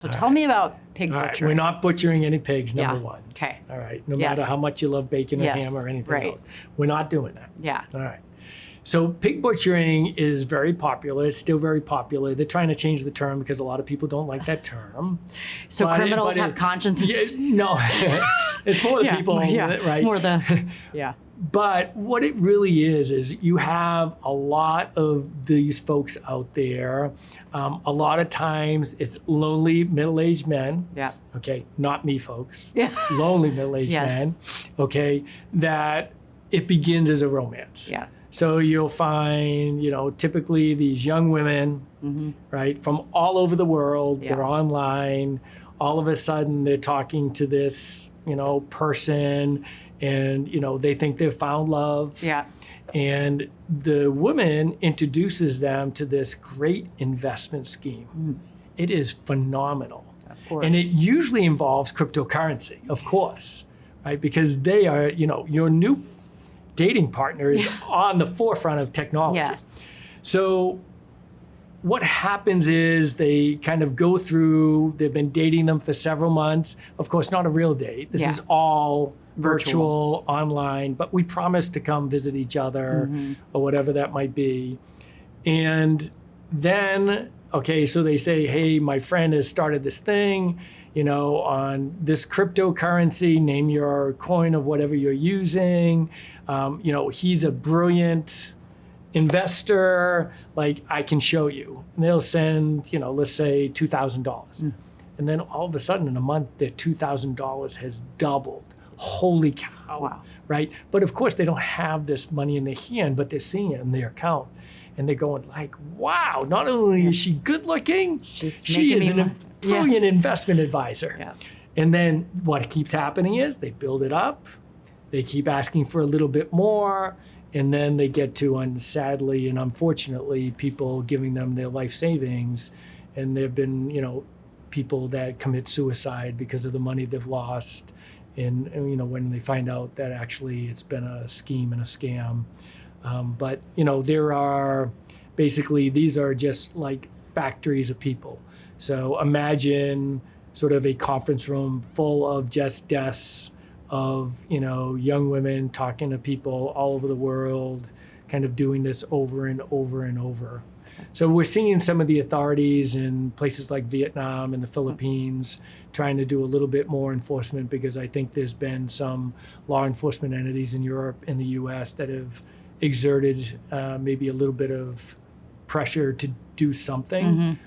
So tell me about pig All right, butchery. we're not butchering any pigs, number Yeah. one. Okay. All right, no Yes. matter how much you love bacon or Yes, ham or anything right. else. We're not doing that. Yeah. All right. So pig butchering is very popular. It's still very popular. They're trying to change the term because a lot of people don't like that term. So criminals have consciences. No, it's more the people, right? More the, yeah. But what it really is you have a lot of these folks out there. A lot of times it's lonely middle-aged men. Yeah. Okay, not me, folks. Yeah. Lonely middle-aged Yes. men. Okay, that it begins as a romance. Yeah. So you'll find, typically these young women, right, from all over the world. Yeah. They're online. All of a sudden, they're talking to this, person, and they think they've found love. Yeah. And the woman introduces them to this great investment scheme. It is phenomenal. Of course. And it usually involves cryptocurrency, of course, right? Because they are, your new dating partner is on the forefront of technology. Yes. So what happens is they kind of go through, they've been dating them for several months. Of course, not a real date. This is all virtual, online, but we promise to come visit each other or whatever that might be. And then, okay, so they say, hey, my friend has started this thing, on this cryptocurrency, name your coin of whatever you're using. He's a brilliant investor, like I can show you. And they'll send, let's say $2,000. And then all of a sudden in a month, their $2,000 has doubled. Holy cow, Wow. right? But of course they don't have this money in their hand, but they're seeing it in their account. And they're going like, wow, not only is she good looking, she is a brilliant investment advisor. Yeah. And then what keeps happening is they build it up. They keep asking for a little bit more. And then they get to, sadly and unfortunately, people giving them their life savings. And there have been, people that commit suicide because of the money they've lost. And when they find out that actually it's been a scheme and a scam. But, there are basically, these are just like factories of people. So imagine sort of a conference room full of just desks of, young women talking to people all over the world, kind of doing this over and over and over. So we're seeing some of the authorities in places like Vietnam and the Philippines trying to do a little bit more enforcement, because I think there's been some law enforcement entities in Europe and the US that have exerted maybe a little bit of pressure to do something.